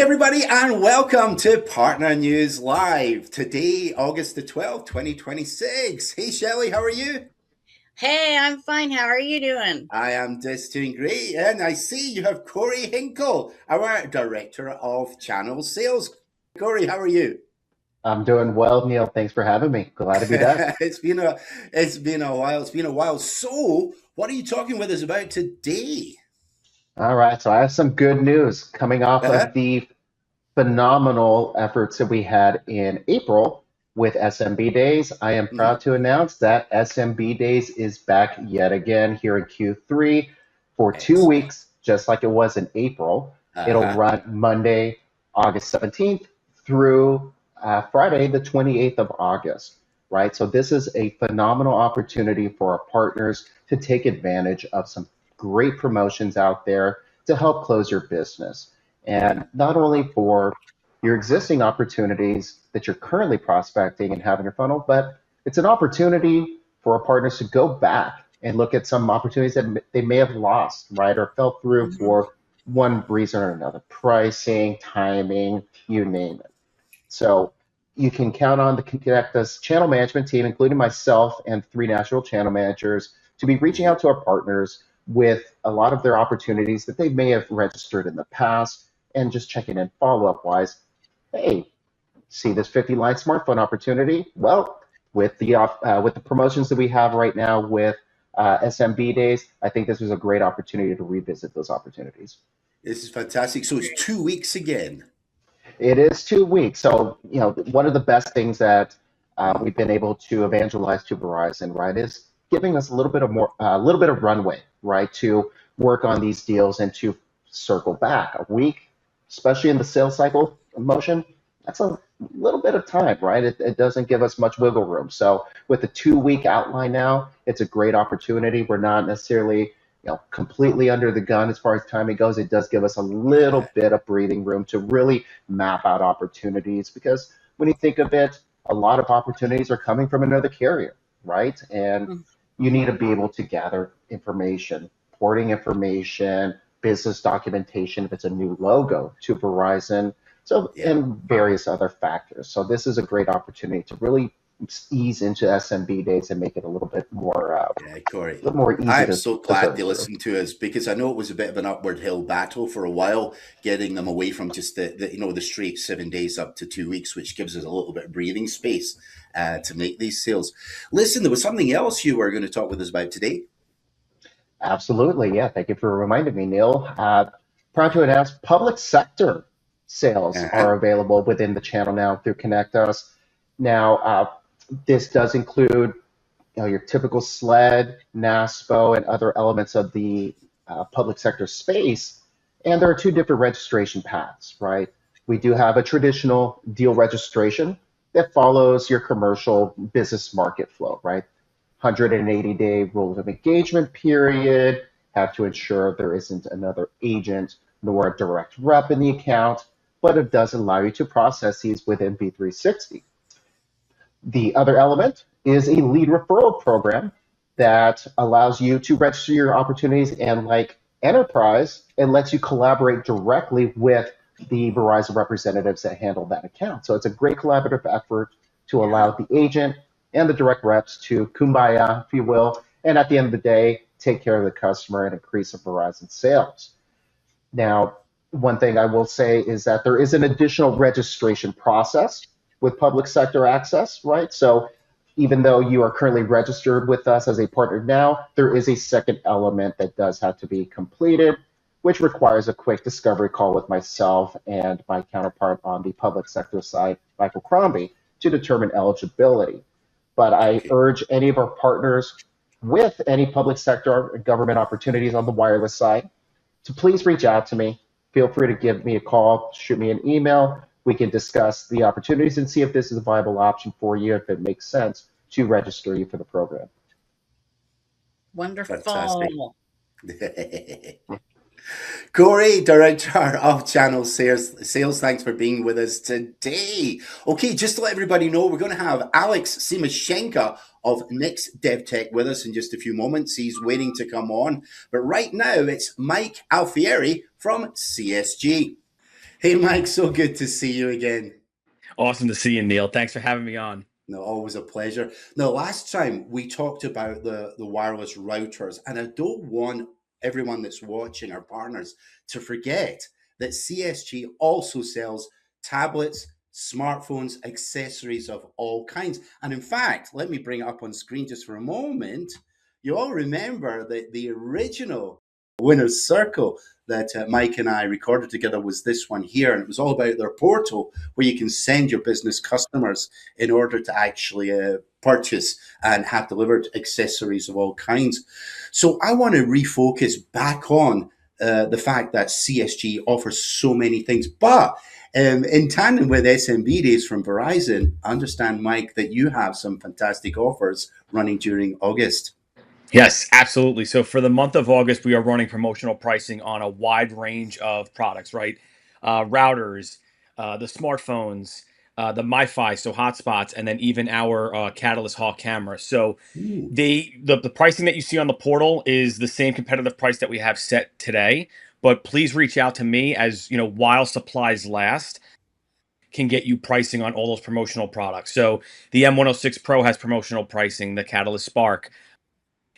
Hey everybody, and welcome to Partner News Live. Today, August the 12th, 2026. Hey Shellie, how are you? Hey, I'm fine. How are you doing? I am just doing great, and I see you have Corey Hinkle, our Director of Channel Sales. Corey, how are you? I'm doing well, Neil. Thanks for having me. Glad to be back. it's been a it's been a while. It's been a while. So, what are you talking with us about today? All right, so I have some good news coming off Uh-huh. of the phenomenal efforts that we had in April with SMB Days. I am proud Hmm. to announce that SMB Days is back yet again here in Q3 for 2 weeks, Excellent. just like it was in April. It'll Uh-huh. run Monday, August 17th through Friday, the 28th of August, right? So this is a phenomenal opportunity for our partners to take advantage of some great promotions out there to help close your business. And not only for your existing opportunities that you're currently prospecting and have in your funnel, but it's an opportunity for our partners to go back and look at some opportunities that they may have lost, right, or fell through Mhm. for one reason or another, pricing, timing, you name it. So you can count on the Connect Us channel management team, including myself and three national channel managers, to be reaching Mhm. out to our partners with a lot of their opportunities that they may have registered in the past and just checking in follow-up wise. Hey, see this 50 line smartphone opportunity? Well, with the promotions that we have right now with SMB days, I think this was a great opportunity to revisit those opportunities. This is fantastic. So it's 2 weeks again. It is 2 weeks. So, one of the best things that we've been able to evangelize to Verizon, right, is giving us a little bit of runway, right, to work on these deals and to circle back a week, especially in the sales cycle motion. That's a little bit of time, right? It doesn't give us much wiggle room. So, with the 2 week outline now, it's a great opportunity. We're not necessarily completely under the gun as far as timing goes. It does give us a Yeah. little bit of breathing room to really map out opportunities because when you think of it, a lot of opportunities are coming from another carrier, right? And you need to be able to gather information, porting information, business documentation if it's a new logo to Verizon, so Yeah. and various other factors. So this is a great opportunity to really ease into SMB days and make it Yeah, Corey. a little more easy I'm to, so to glad serve they through. listened to us because I know it was a bit of an upward hill battle for a while, getting them away from just the straight 7 days up to 2 weeks, which gives us a little bit of breathing space to make these sales. Listen, there was something else you were going to talk with us about today. Absolutely. Yeah. Thank you for reminding me, Neil. Proud to announce public sector sales Uh-huh. are available within the channel now through Connect Us. Now, this does include your typical SLED, NASPO, and other elements of the public sector space. And there are two different registration paths, right? We do have a traditional deal registration that follows your commercial business market flow, right? 180-day rules of engagement period, have to ensure there isn't another agent nor a direct rep in the account, but it does allow you to process these within B360. The other element is a lead referral program that allows you to register your opportunities and like enterprise, it lets you collaborate directly with the Verizon representatives that handle that account. So it's a great collaborative effort to allow Yeah. the agent and the direct reps to kumbaya, if you will, and at the end of the day, take care of the customer and increase the Verizon sales. Now, one thing I will say is that there is an additional registration process with public sector access, right? So even though you are currently registered with us as a partner now, there is a second element that does have to be completed, which requires a quick discovery call with myself and my counterpart on the public sector side, Michael Crombie, to determine eligibility. But I Okay. urge any of our partners with any public sector government opportunities on the wireless side to please reach out to me. Feel free to give me a call, shoot me an email. We can discuss the opportunities and see if this is a viable option for you, if it makes sense to register you for the program. Fantastic. Wonderful. Corey, Director of Channel Sales, thanks for being with us today. Okay, just to let everybody know, we're going to have Alex Tsimashenka of NexDevTech with us in just a few moments. He's waiting to come on. But right now, it's Mike Alfieri from CSG. Hey, Mike, so good to see you again. Awesome to see you, Neil. Thanks for having me on. No, always a pleasure. No, last time we talked about the wireless routers, and I don't want everyone that's watching, our partners, to forget that CSG also sells tablets, smartphones, accessories of all kinds. And in fact, let me bring it up on screen just for a moment. You all remember that the original winner's circle that Mike and I recorded together was this one here, and it was all about their portal where you can send your business customers in order to actually purchase and have delivered accessories of all kinds. So I want to refocus back on the fact that CSG offers so many things, but in tandem with SMB Days from Verizon, I understand, Mike, that you have some fantastic offers running during August. Yes, absolutely. So for the month of August, we are running promotional pricing on a wide range of products, right? Routers, the smartphones, the MiFi, so hotspots, and then even our Catalyst Hawk camera. So Ooh. the pricing that you see on the portal is the same competitive price that we have set today. But please reach out to me as while supplies last can get you pricing on all those promotional products. So the M106 Pro has promotional pricing, the Catalyst Spark,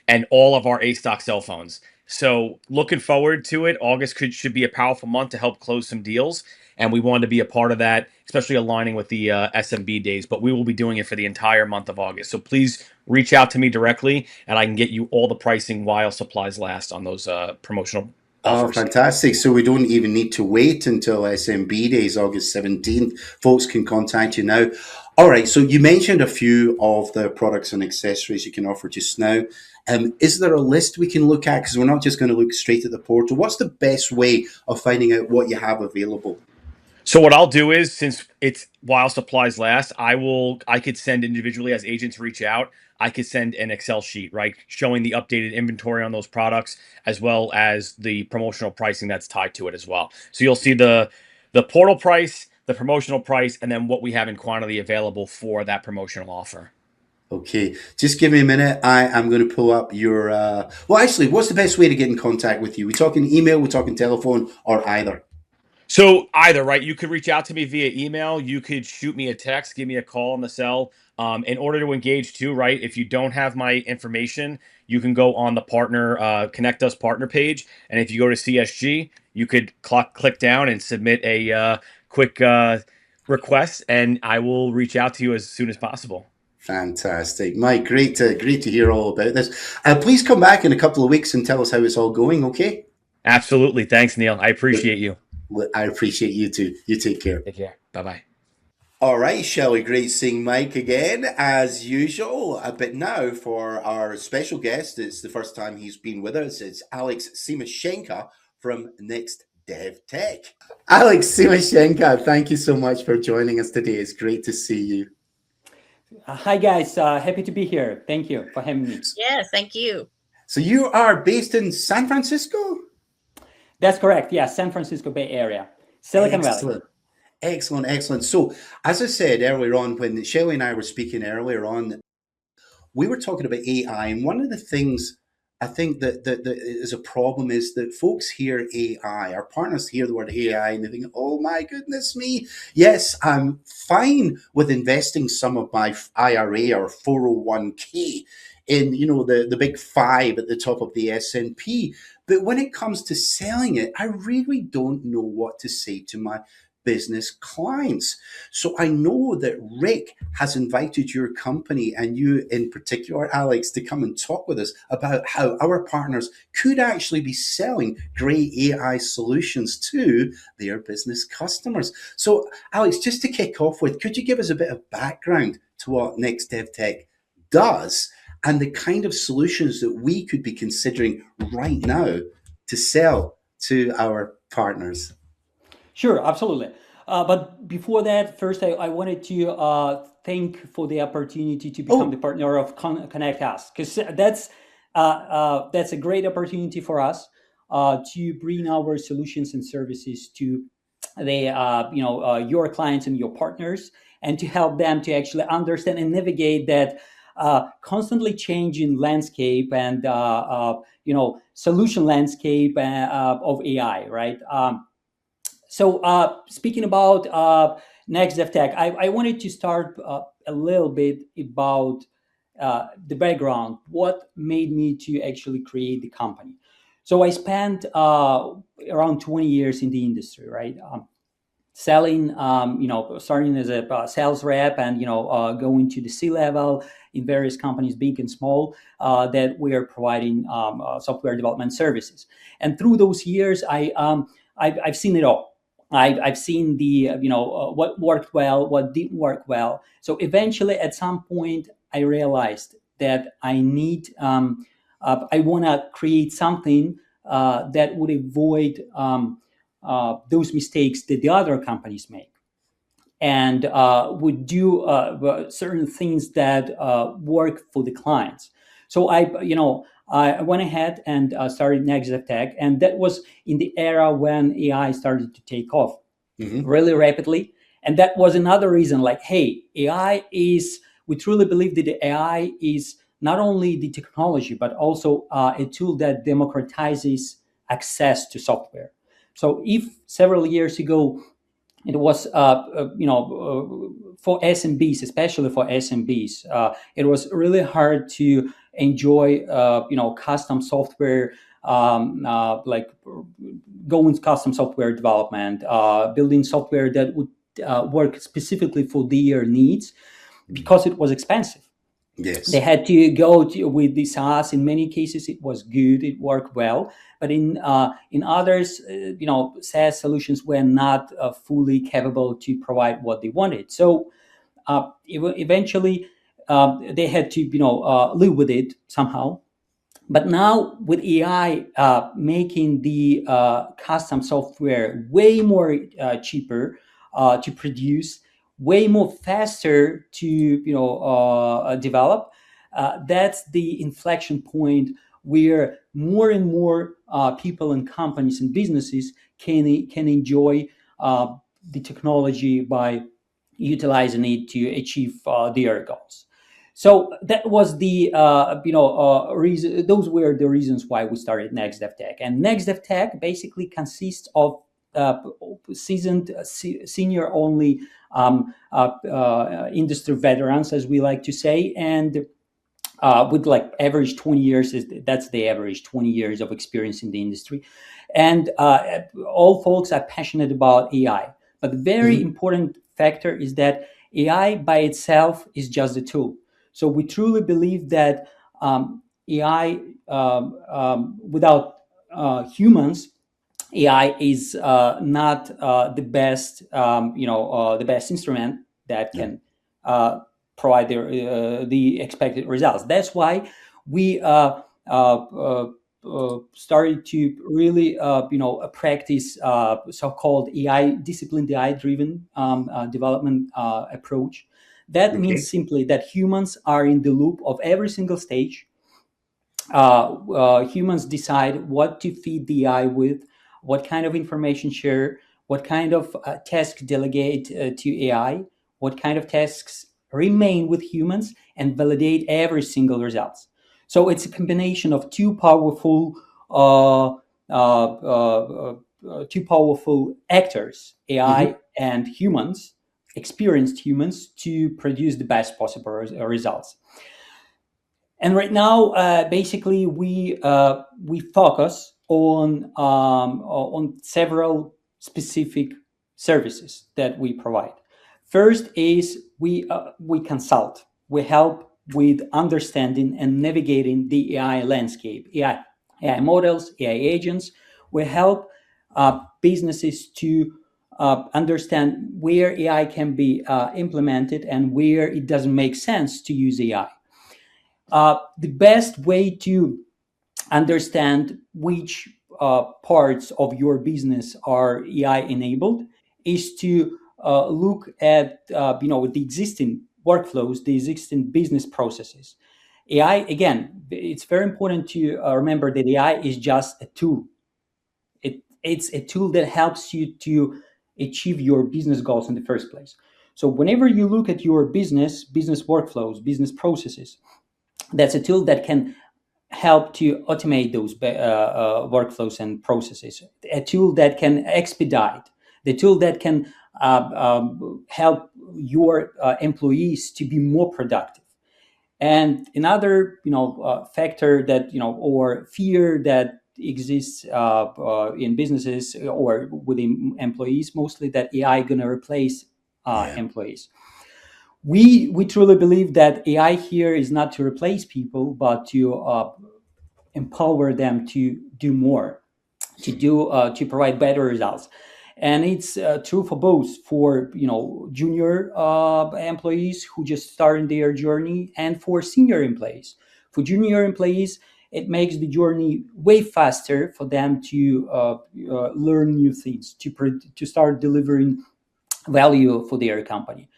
and all of our A stock cell phones. So looking forward to it. August should be a powerful month to help close some deals. And we wanted to be a part of that, especially aligning with the SMB days. But we will be doing it for the entire month of August. So please reach out to me directly, and I can get you all the pricing while supplies last on those promotional Oh, offers. fantastic. So we don't even need to wait until SMB Days, August 17th. Folks can contact you now. All right. So you mentioned a few of the products and accessories you can offer just now. Is there a list we can look at? Because we're not just going to look straight at the portal. What's the best way of finding out what you have available? So what I'll do is, since it's while supplies last, I could send individually as agents reach out. I could send an Excel sheet, right, showing the updated inventory on those products as well as the promotional pricing that's tied to it as well. So you'll see the portal price, the promotional price, and then what we have in quantity available for that promotional offer. Okay, just give me a minute. I am going to pull up your. Well, actually, what's the best way to get in contact with you? We talking email, we talking telephone, or either? So either, right? You could reach out to me via email. You could shoot me a text, give me a call on the cell. In order to engage too, right? If you don't have my information, you can go on the partner Connect Us partner page, and if you go to CSG, you could click down and submit a quick request, and I will reach out to you as soon as possible. Fantastic, Mike. Great to hear all about this. Please come back in a couple of weeks and tell us how it's all going. Okay. Absolutely. Thanks, Neil. I appreciate you. I appreciate you too. You take care. Take care. Bye-bye. All right, Shellie, great seeing Mike again, as usual. But now for our special guest, it's the first time he's been with us. It's Alex Tsimashenka from NexDevTech. Alex Tsimashenka, thank you so much for joining us today. It's great to see you. Hi, guys. Happy to be here. Thank you for having me. Yes, thank you. So you are based in San Francisco? That's correct. Yeah, San Francisco Bay Area, Silicon Valley. Excellent. So, as I said earlier on, when Shellie and I were speaking earlier on, we were talking about AI, and one of the things I think that is a problem is that folks hear AI, our partners hear the word AI, and they think, "Oh my goodness me! Yes, I'm fine with investing some of my IRA or 401k in the big five at the top of the S&P, but when it comes to selling it, I really don't know what to say to my business clients." So I know that Rick has invited your company and you in particular, Alex, to come and talk with us about how our partners could actually be selling great AI solutions to their business customers. So Alex, just to kick off with, could you give us a bit of background to what NexDevTech does and the kind of solutions that we could be considering right now to sell to our partners? Sure, absolutely. But before that, first, I wanted to thank for the opportunity to become the partner of Connect Us, because that's a great opportunity for us to bring our solutions and services to your clients and your partners, and to help them to actually understand and navigate that constantly changing landscape and solution landscape of AI, right? So speaking about NexDevTech, I wanted to start a little bit about the background, what made me to actually create the company. So I spent around 20 years in the industry, right? Selling, starting as a sales rep and, going to the C-level in various companies, big and small, that we are providing software development services. And through those years, I've seen it all. I've seen the, what worked well, what didn't work well. So eventually, at some point, I realized that I want to create something that would avoid those mistakes that the other companies make, and would do certain things that work for the clients. So I went ahead and started NexDevTech, and that was in the era when AI started to take off really rapidly. And that was another reason, like, hey, we truly believe that the AI is not only the technology, but also a tool that democratizes access to software. So if several years ago it was, for SMBs, especially for SMBs, it was really hard to enjoy, custom software, like going custom software development, building software that would work specifically for their needs, because it was expensive. Yes. They had to go with the SaaS. In many cases, it was good, it worked well, but in others, SaaS solutions were not fully capable to provide what they wanted. So eventually, they had to live with it somehow. But now with AI making the custom software way more cheaper to produce, way more faster to develop, that's the inflection point where more and more people and companies and businesses can enjoy the technology by utilizing it to achieve their goals. So that was the reason. Those were the reasons why we started NexDevTech. And NexDevTech basically consists of seasoned, senior only industry veterans, as we like to say, and with like average 20 years. That's the average 20 years of experience in the industry, and all folks are passionate about AI. But the very important factor is that AI by itself is just a tool. So we truly believe that AI without humans, AI is not the best, the best instrument that can provide the expected results. That's why we started to really, practice so-called AI disciplined, AI-driven development approach. That means simply that humans are in the loop of every single stage. Humans decide what to feed the AI with, what kind of information share, what kind of tasks delegate to AI, what kind of tasks remain with humans, and validate every single results. So it's a combination of two powerful actors, AI and humans, experienced humans, to produce the best possible results. And right now, basically, we focus on several specific services that we provide. First is we consult. We help with understanding and navigating the AI landscape, AI models, AI agents. We help businesses to understand where AI can be implemented and where it doesn't make sense to use AI. The best way to understand which parts of your business are AI enabled is to look at the existing workflows, the existing business processes. AI, again, it's very important to remember that AI is just a tool. It's a tool that helps you to achieve your business goals in the first place. So whenever you look at your business workflows, business processes, that's a tool that can help to automate those workflows and processes. A tool that can expedite the tool that can help your employees to be more productive. And another, factor that, or fear that exists in businesses or within employees, mostly that AI going to replace employees. We truly believe that AI here is not to replace people, but to empower them to do more, to provide better results. And it's true for both, for junior employees who just started their journey, and for senior employees. For junior employees, it makes the journey way faster for them to learn new things, to start delivering value for their company.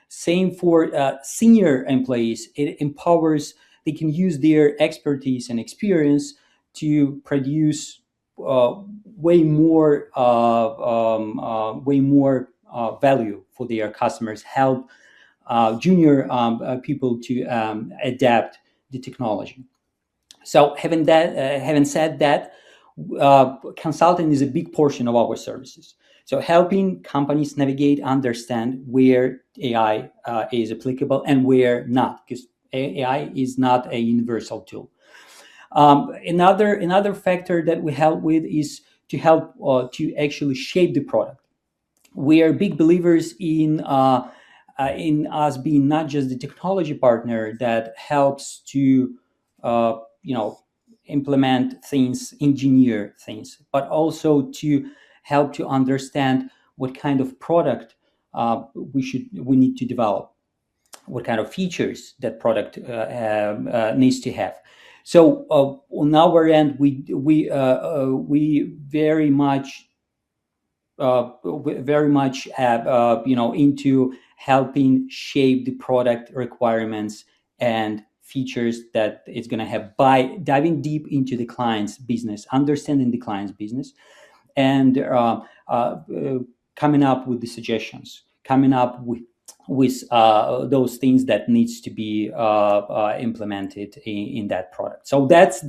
Same for senior employees. It empowers, they can use their expertise and experience to produce way more value for their customers, help junior people to adapt the technology. So having said that, consulting is a big portion of our services. So helping companies navigate, understand where AI is applicable and where not, because AI is not a universal tool. Another factor that we help with is to help to actually shape the product. We are big believers in us being not just the technology partner that helps to implement things, engineer things, but also to help to understand what kind of product we need to develop, what kind of features that product needs to have. So on our end, we very much have into helping shape the product requirements and features that it's going to have by diving deep into the client's business, understanding the client's business, and coming up with the suggestions, coming up with those things that needs to be implemented in that product. So that's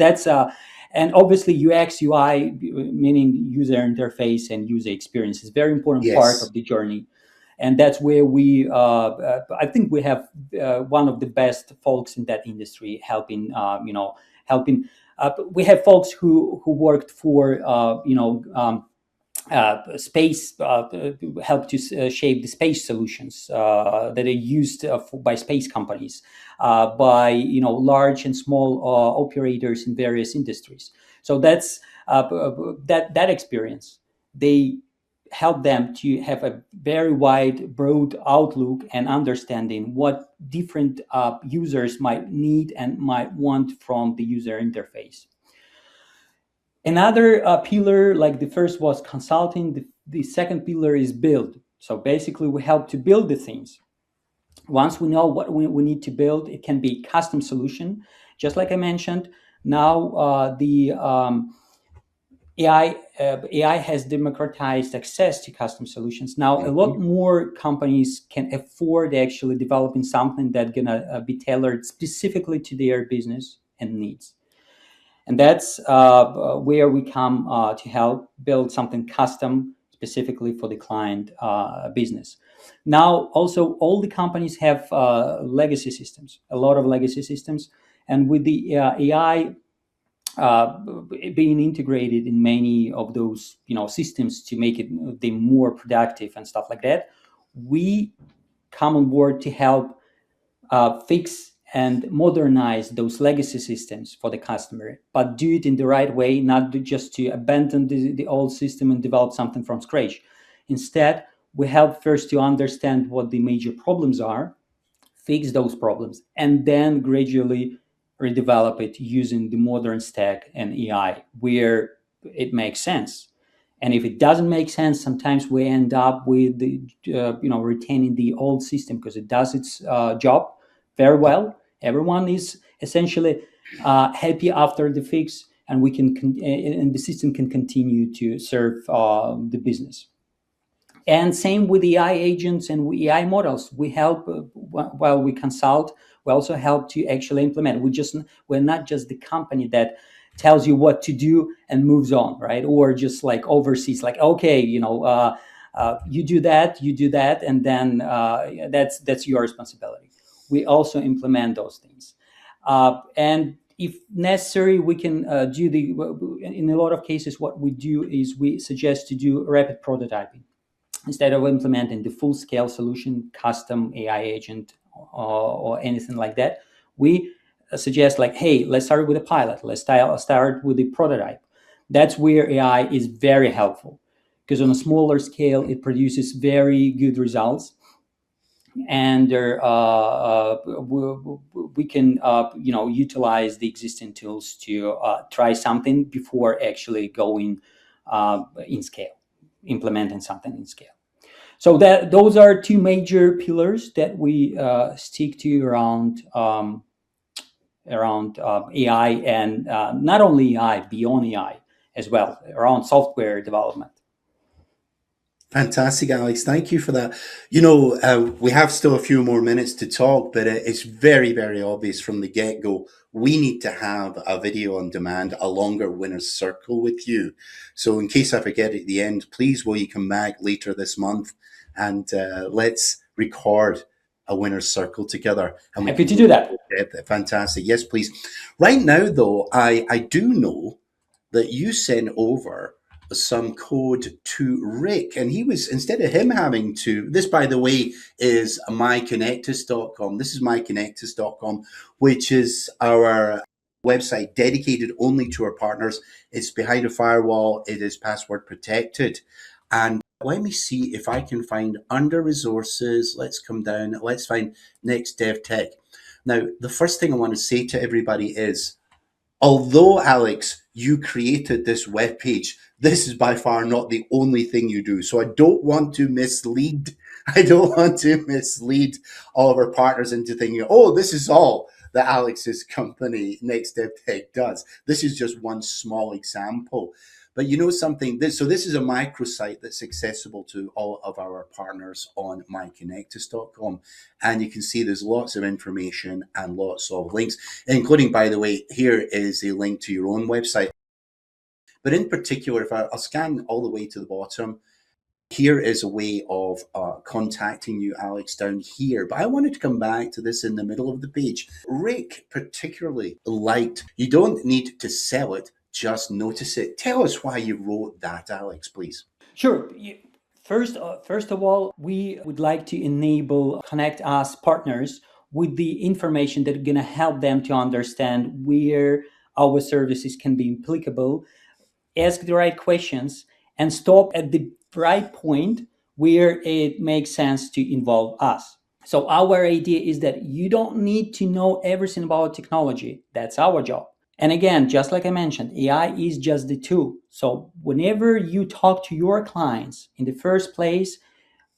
and obviously UX UI, meaning user interface and user experience, is a very important part of the journey. And that's where we I think we have one of the best folks in that industry helping. We have folks who worked for space, help to shape the space solutions that are used by space companies, by large and small operators in various industries. So that's that experience. They help them to have a very wide, broad outlook and understanding what different users might need and might want from the user interface. Another pillar, like the first was consulting, the second pillar is build. So basically we help to build the things. Once we know what we need to build, it can be custom solution. Just like I mentioned, now the AI has democratized access to custom solutions. Now a lot more companies can afford actually developing something that's gonna be tailored specifically to their business and needs. And that's where we come to help build something custom specifically for the client business. Now, also, all the companies have legacy systems, a lot of legacy systems. And with the AI being integrated in many of those systems to make them more productive and stuff like that, we come on board to help fix and modernize those legacy systems for the customer, but do it in the right way, not just to abandon the old system and develop something from scratch. Instead, we help first to understand what the major problems are, fix those problems, and then gradually redevelop it using the modern stack and AI where it makes sense. And if it doesn't make sense, sometimes we end up with the, retaining the old system because it does its job very well. Everyone is essentially happy after the fix, and we can and the system can continue to serve the business. And same with AI agents and AI models. We help while we consult. We also help to actually implement. We're not just the company that tells you what to do and moves on, right? Or just like oversees, like, okay, You do that, and then that's your responsibility. We also implement those things, and if necessary, we can do in a lot of cases, what we do is we suggest to do rapid prototyping instead of implementing the full-scale solution, custom AI agent, or anything like that. We suggest, like, hey, let's start with a pilot. Let's start with a prototype. That's where AI is very helpful, because on a smaller scale, it produces very good results, and we can utilize the existing tools to try something before actually going in scale, implementing something in scale. So those are two major pillars that we stick to around AI, and not only AI, beyond AI as well, around software development. Fantastic, Alex. Thank you for that. We have still a few more minutes to talk, but it's very, very obvious from the get-go. We need to have a video on demand, a longer winner's circle with you. So in case I forget at the end, please, will you come back later this month and let's record a winner's circle together. And happy to do that. Fantastic. Yes, please. Right now, though, I do know that you sent over some code to Rick, and he was, instead of him having to, this, by the way, is myconnectus.com. This is myconnectus.com, which is our website dedicated only to our partners. It's behind a firewall. It is password protected. And let me see if I can find under resources. Let's come down. Let's find NexDevTech. Now, the first thing I want to say to everybody is, although, Alex, you created this webpage, this is by far not the only thing you do. So I don't want to mislead. all of our partners into thinking, oh, this is all that Alex's company, NexDevTech, does. This is just one small example. But you know something, this is a microsite that's accessible to all of our partners on myconnectus.com. And you can see there's lots of information and lots of links, including, by the way, here is a link to your own website. But in particular, if I'll scan all the way to the bottom, here is a way of contacting you, Alex, down here. But I wanted to come back to this in the middle of the page. Rick particularly liked, you don't need to sell it, just notice it. Tell us why you wrote that, Alex, please. Sure. First of all, we would like to enable Connect Us partners with the information that's going to help them to understand where our services can be applicable, ask the right questions, and stop at the right point where it makes sense to involve us. So our idea is that you don't need to know everything about technology. That's our job. And again, just like I mentioned, AI is just the tool. So whenever you talk to your clients, in the first place,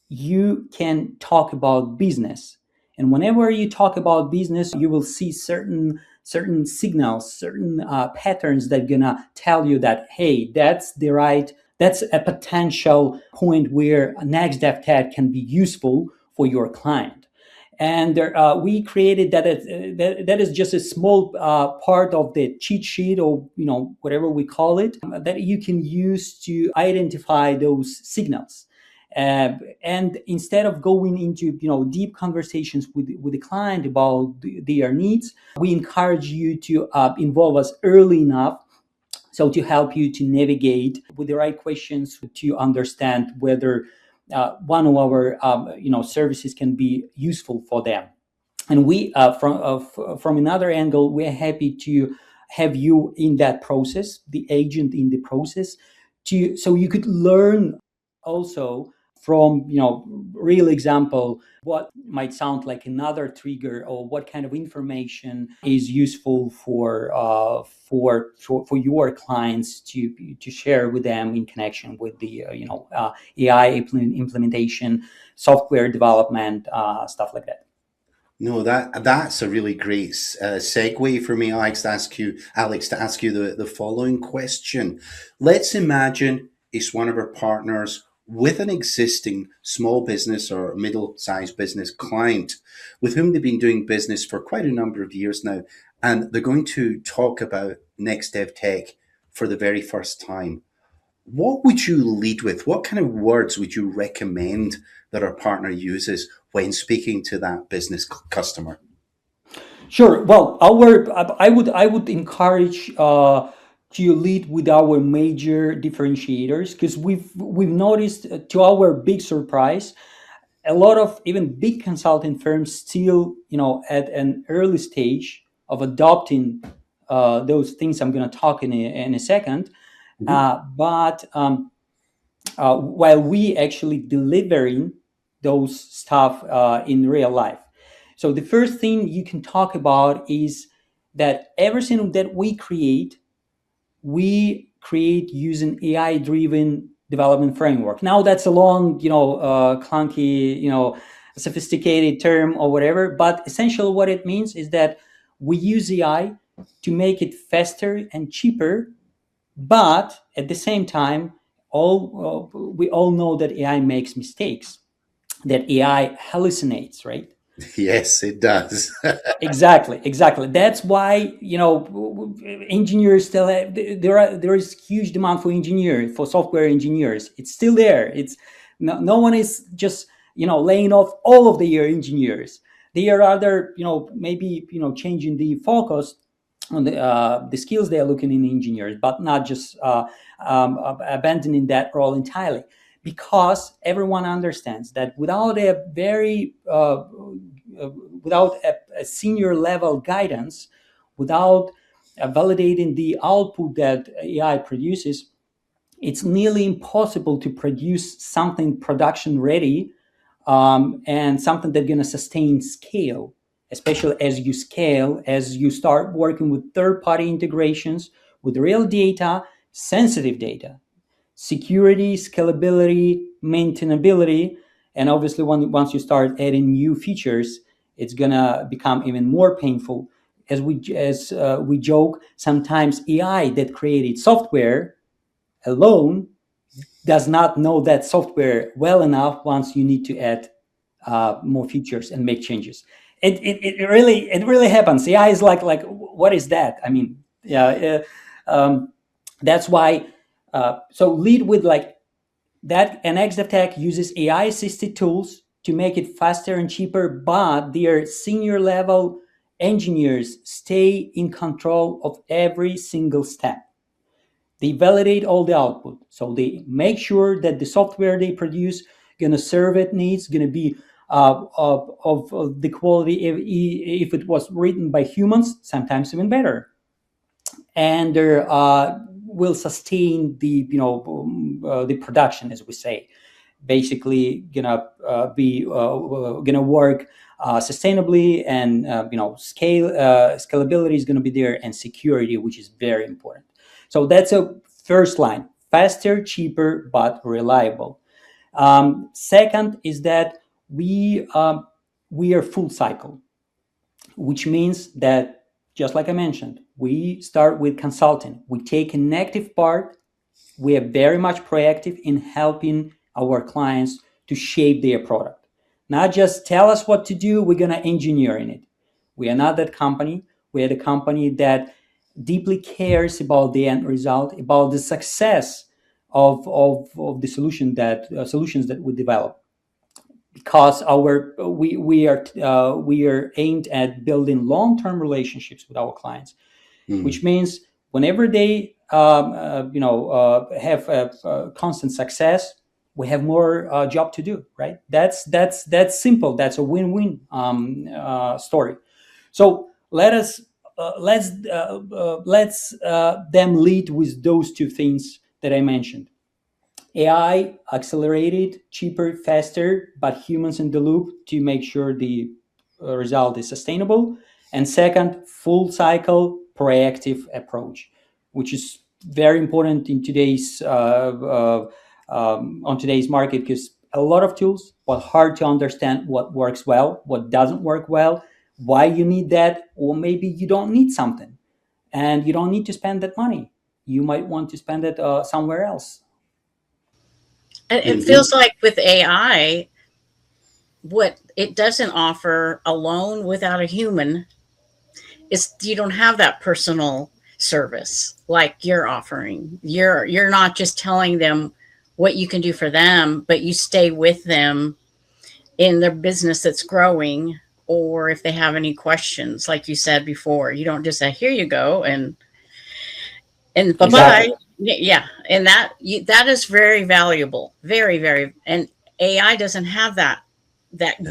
you can talk about business. And whenever you talk about business, you will see certain signals, certain patterns that are gonna tell you that, hey, that's a potential point where NexDevTech can be useful for your client. And we created that is just a small part of the cheat sheet, or whatever we call it, that you can use to identify those signals. And instead of going into deep conversations with the client about their needs, we encourage you to involve us early enough, so to help you to navigate with the right questions to understand whether one of our services can be useful for them. And we from another angle, we're happy to have you in that process, the agent in the process, so you could learn also from real example what might sound like another trigger, or what kind of information is useful for your clients to share with them in connection with the AI implementation, software development, stuff like that. No, that's a really great segue for me, Alex, to ask you the following question. Let's imagine it's one of our partners with an existing small business or middle-sized business client with whom they've been doing business for quite a number of years now, and they're going to talk about NexDevTech for the very first time. what would you lead with? What kind of words would you recommend that our partner uses when speaking to that business customer? Sure. Well, I would encourage to lead with our major differentiators, because we've noticed, to our big surprise, a lot of even big consulting firms still, at an early stage of adopting those things I'm going to talk in a second. But while we actually delivering those stuff in real life. So the first thing you can talk about is that everything that we create using AI-driven development framework. Now that's a long, clunky, sophisticated term or whatever, but essentially what it means is that we use AI to make it faster and cheaper, but at the same time, we all know that AI makes mistakes, that AI hallucinates, right? Yes, it does. Exactly. That's why, engineers still there is huge demand for engineers, for software engineers. It's still there. It's no one is just laying off all of the engineers. They are rather maybe changing the focus on the skills they are looking in engineers, but not just abandoning that role entirely. Because everyone understands that without a senior level guidance, without validating the output that AI produces, it's nearly impossible to produce something production ready, and something that's going to sustain scale, especially as you scale, as you start working with third-party integrations, with real data, sensitive data, security, scalability, maintainability, and obviously once you start adding new features, it's gonna become even more painful. As we joke, sometimes AI that created software alone does not know that software well enough once you need to add more features and make changes. It really happens. AI is like what is that? I mean, yeah, that's why. So lead with like that, and NexDevTech uses AI assisted tools to make it faster and cheaper, but their senior level engineers stay in control of every single step. They validate all the output. So they make sure that the software they produce gonna serve it needs, gonna be of the quality if it was written by humans, sometimes even better. And they will sustain the production, as we say. Basically, gonna be gonna work sustainably, and scalability is gonna be there, and security, which is very important. So that's a first line: faster, cheaper, but reliable. Second is that we are full cycle, which means that, just like I mentioned, we start with consulting. We take an active part. We are very much proactive in helping our clients to shape their product. Not just tell us what to do, we're going to engineer in it. We are not that company. We are the company that deeply cares about the end result, about the success of the solutions that we develop. Because we are aimed at building long-term relationships with our clients, which means whenever they have constant success, we have more job to do. Right? That's simple. That's a win-win story. So let's them lead with those two things that I mentioned. AI accelerated, cheaper, faster, but humans in the loop to make sure the result is sustainable. And second, full cycle proactive approach, which is very important in today's on today's market, because a lot of tools, but hard to understand what works well, what doesn't work well, why you need that, or maybe you don't need something, and you don't need to spend that money. You might want to spend it somewhere else. It feels like with AI, what it doesn't offer alone without a human is you don't have that personal service like you're offering. You're not just telling them what you can do for them, but you stay with them in their business that's growing, or if they have any questions, like you said before. You don't just say, here you go, and bye bye. Exactly. Yeah, and that is very valuable, very very. And AI doesn't have that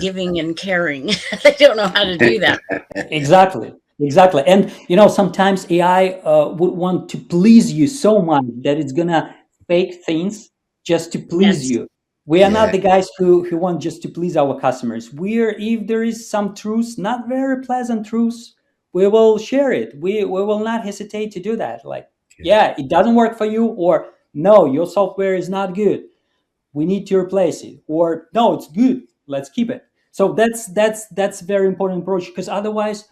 giving and caring. They don't know how to do that. Exactly. Exactly. And sometimes AI would want to please you so much that it's gonna fake things just to please Yes, you. We are not Yeah. the guys who want just to please our customers. If there is some truths, not very pleasant truths, we will share it. We will not hesitate to do that. Like, Good. yeah, it doesn't work for you, or no, your software is not good. We need to replace it, or no, it's good. Let's keep it. So that's very important approach, because otherwise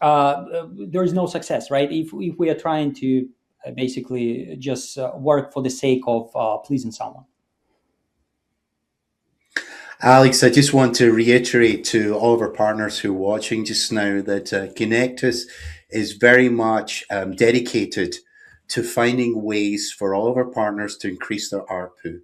there is no success, right? If we are trying to basically just work for the sake of pleasing someone. Alex, I just want to reiterate to all of our partners who are watching just now that Connectus is very much dedicated to finding ways for all of our partners to increase their ARPU,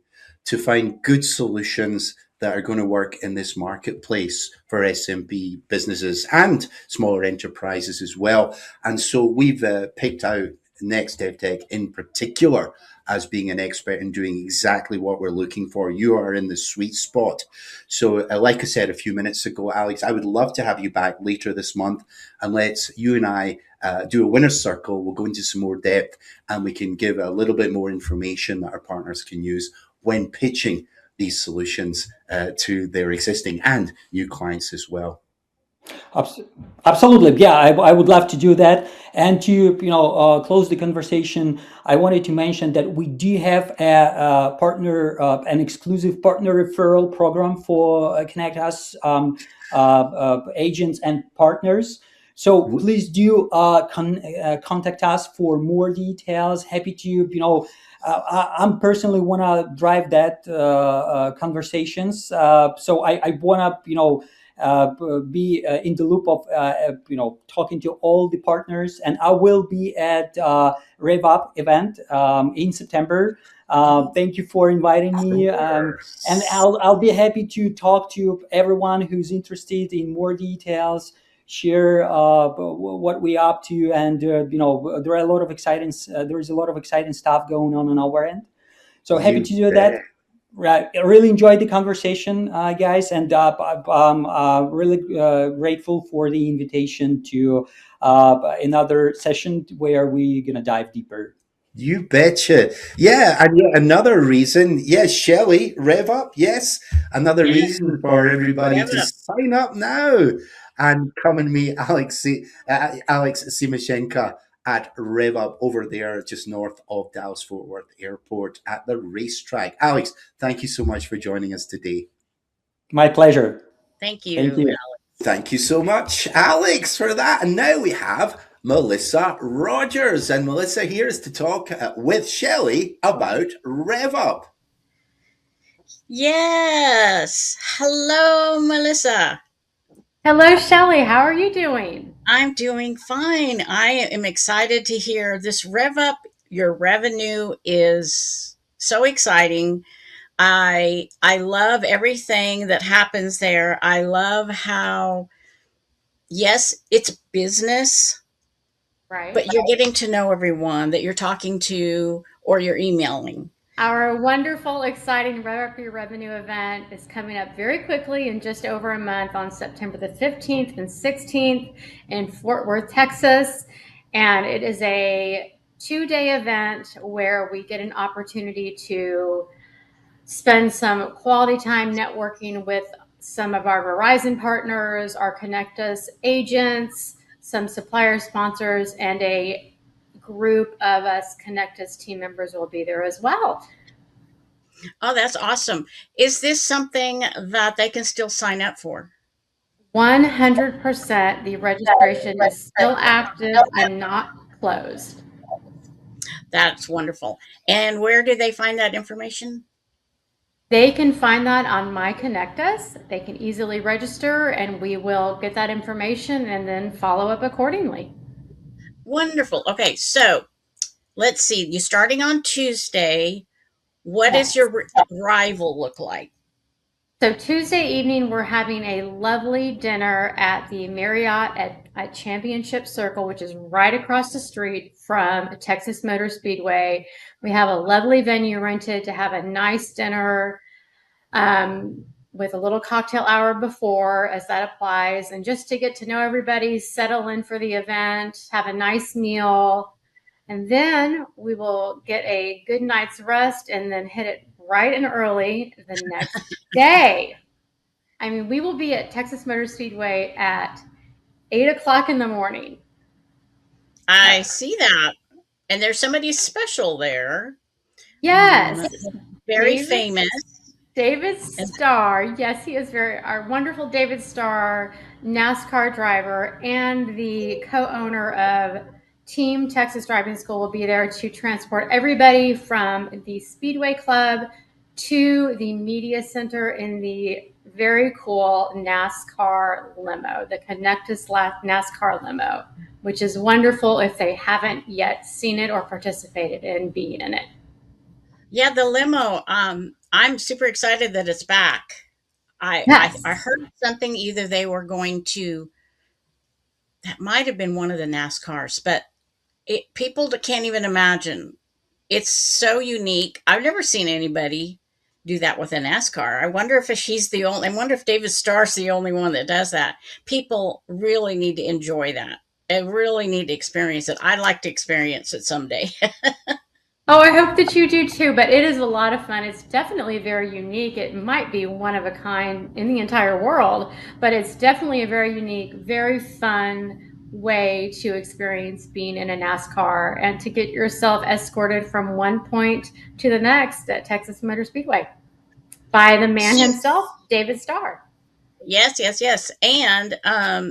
to find good solutions that are going to work in this marketplace for SMB businesses and smaller enterprises as well. And so we've picked out NexDevTech in particular as being an expert in doing exactly what we're looking for. You are in the sweet spot. So, like I said a few minutes ago, Alex, I would love to have you back later this month, and let's you and I do a winner's circle. We'll go into some more depth, and we can give a little bit more information that our partners can use when pitching these solutions to their existing and new clients as well. Absolutely, yeah. I would love to do that. And to close the conversation, I wanted to mention that we do have a partner, an exclusive partner referral program for Connect Us agents and partners. So please do contact us for more details. Happy to I'm personally want to drive that conversations. So I want to be in the loop of talking to all the partners, and I will be at Rev Up event in September. Thank you for inviting me, and I'll be happy to talk to everyone who's interested in more details. Share what we're up to, and there are a lot of exciting. There is a lot of exciting stuff going on our end. So happy to do that. Right, I really enjoyed the conversation, guys, and I'm really grateful for the invitation to another session where we're gonna dive deeper. You betcha. Yeah, and yet another reason, yes, Shellie, Rev Up, yes, another reason for everybody Rev to Up. sign up now and come and meet Alex Tsimashenka at Rev Up over there just north of Dallas Fort Worth Airport at the racetrack. Alex, thank you so much for joining us today. My pleasure. Thank Thank you. you. Thank you so much, Alex, for that. And now we have Melissa Rogers. And Melissa here is to talk with Shellie about Rev Up. Yes. Hello, Melissa. Hello, Shellie. How are you doing? I'm doing fine. I am excited to hear this. Rev Up Your Revenue is so exciting. I love everything that happens there. I love how, yes, it's business, Right. but you're getting to know everyone that you're talking to or you're emailing. Our wonderful, exciting Rev Up Your Revenue event is coming up very quickly in just over a month on September the 15th and 16th in Fort Worth, Texas. And it is a 2-day event where we get an opportunity to spend some quality time networking with some of our Verizon partners, our Connect Us agents, some supplier sponsors, and a group of us Connect Us team members will be there as well. Oh, that's awesome. Is this something that they can still sign up for? 100%. The registration is still active and not closed. That's wonderful. And where do they find that information? They can find that on My Connect Us. They can easily register, and we will get that information and then follow up accordingly. Wonderful. Okay, so let's see. You're starting on Tuesday. What does Yes. your arrival look like? So Tuesday evening, we're having a lovely dinner at the Marriott at Championship Circle, which is right across the street from Texas Motor Speedway. We have a lovely venue rented to have a nice dinner with a little cocktail hour before, as that applies, and just to get to know everybody, settle in for the event, have a nice meal, and then we will get a good night's rest and then hit it right and early the next day. I mean, we will be at Texas Motor Speedway at 8 o'clock in the morning. I see that. And there's somebody special there. Yes. Very famous. David Starr. Yes, he is our wonderful David Starr, NASCAR driver, and the co-owner of Team Texas Driving School will be there to transport everybody from the Speedway Club to the media center in the very cool NASCAR limo, the Connectus NASCAR limo, which is wonderful if they haven't yet seen it or participated in being in it. Yeah, the limo. I'm super excited that it's back. Yes. I heard something, either they were going to, that might have been one of the NASCARs, but people can't even imagine. It's so unique. I've never seen anybody do that with a NASCAR. I wonder if she's the only. I wonder if David Starr's the only one that does that. People really need to enjoy that. They really need to experience it. I'd like to experience it someday. Oh, I hope that you do too, but it is a lot of fun. It's definitely very unique. It might be one of a kind in the entire world, but it's definitely a very unique, very fun way to experience being in a NASCAR and to get yourself escorted from one point to the next at Texas Motor Speedway by the man himself, David Starr. Yes, yes, yes. And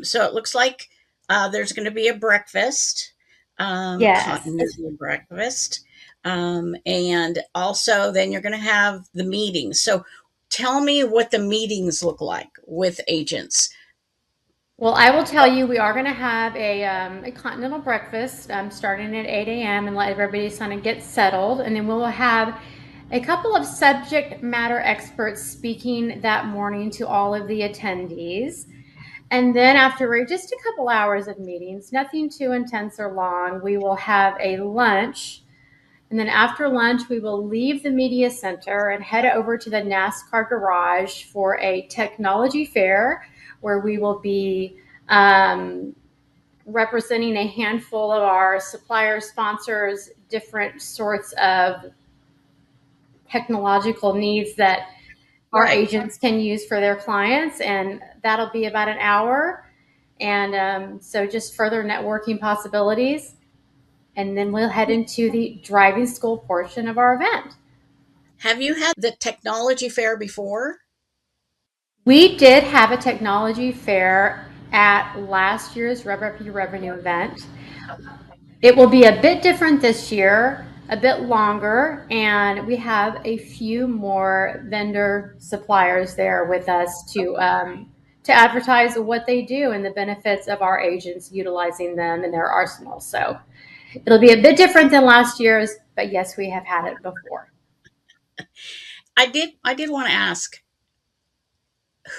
so it looks like there's going to be a breakfast, Yes. continental breakfast. And also then you're going to have the meetings. So tell me what the meetings look like with agents. Well, I will tell you, we are going to have a continental breakfast starting at 8 a.m. and let everybody kind of get settled. And then we will have a couple of subject matter experts speaking that morning to all of the attendees. And then after just a couple hours of meetings, nothing too intense or long, we will have a lunch. And then after lunch, we will leave the media center and head over to the NASCAR garage for a technology fair where we will be representing a handful of our supplier sponsors, different sorts of technological needs that our agents can use for their clients. And that'll be about an hour. And so just further networking possibilities. And then we'll head into the driving school portion of our event. Have you had the technology fair before? We did have a technology fair at last year's Rev Up Your Revenue event. It will be a bit different this year, a bit longer, and we have a few more vendor suppliers there with us to advertise what they do and the benefits of our agents utilizing them in their arsenal. So it'll be a bit different than last year's, but yes, we have had it before. I did want to ask,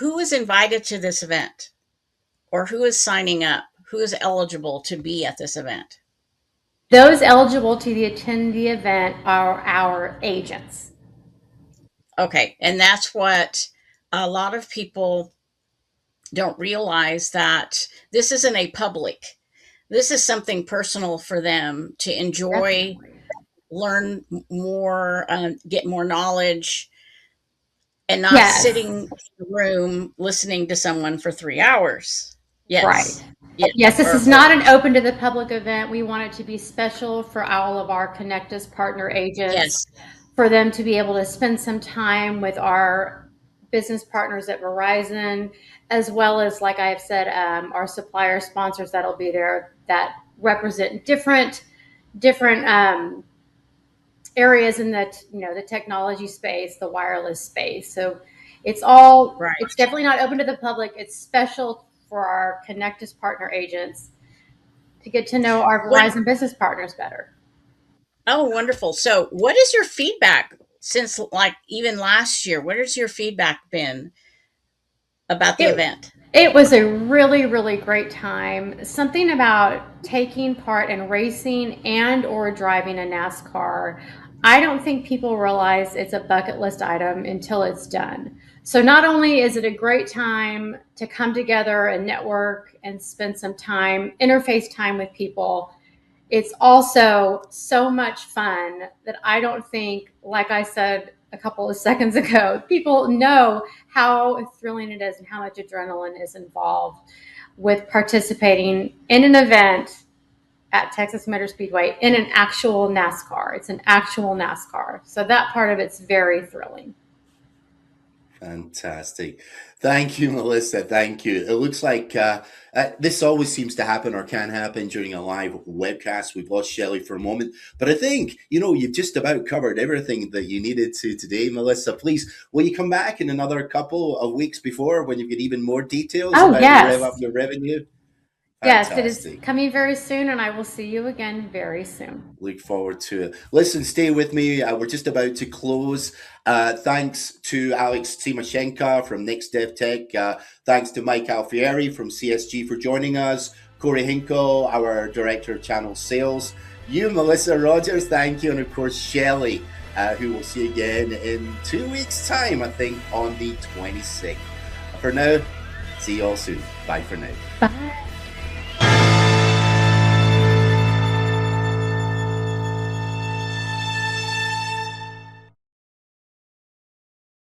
who is invited to this event, or who is signing up? Who is eligible to be at this event? Those eligible to attend the event are our agents. Okay, and that's what a lot of people don't realize, that this isn't a public. This is something personal for them to enjoy, Definitely. learn more, get more knowledge, and not sitting in the room listening to someone for 3 hours. Yes. Right. Yes, this is not an open to the public event. We want it to be special for all of our Connectus partner agents, for them to be able to spend some time with our business partners at Verizon, as well as, like I've said, our supplier sponsors that'll be there that represent different areas in the technology space, the wireless space. So it's definitely not open to the public. It's special for our Connectus partner agents to get to know our Verizon business partners better. Oh, wonderful. So what is your feedback since like even last year? What has your feedback been about the event? It was a really, really great time. Something about taking part in racing and or driving a NASCAR. I don't think people realize it's a bucket list item until it's done. So not only is it a great time to come together and network and spend some time, interface time with people, it's also so much fun that I don't think, like I said a couple of seconds ago, people know how thrilling it is and how much adrenaline is involved with participating in an event at Texas Motor Speedway in an actual NASCAR. It's an actual NASCAR. So that part of it's very thrilling. Fantastic. Thank you, Melissa. Thank you. It looks like this always seems to happen or can happen during a live webcast. We've lost Shellie for a moment, but I think, you've just about covered everything that you needed to today, Melissa. Please, will you come back in another couple of weeks before when you get even more details about Rev Up Your Revenue? Fantastic. Yes, it is coming very soon, and I will see you again very soon. Look forward to it. Listen, stay with me. We're just about to close. Thanks to Alex Tsimashenka from NexDevTech. Thanks to Mike Alfieri from CSG for joining us. Corey Hinkle, our Director of Channel Sales. You, Melissa Rogers, thank you. And of course, Shellie, who we'll see again in 2 weeks' time, I think, on the 26th. For now, see you all soon. Bye for now. Bye.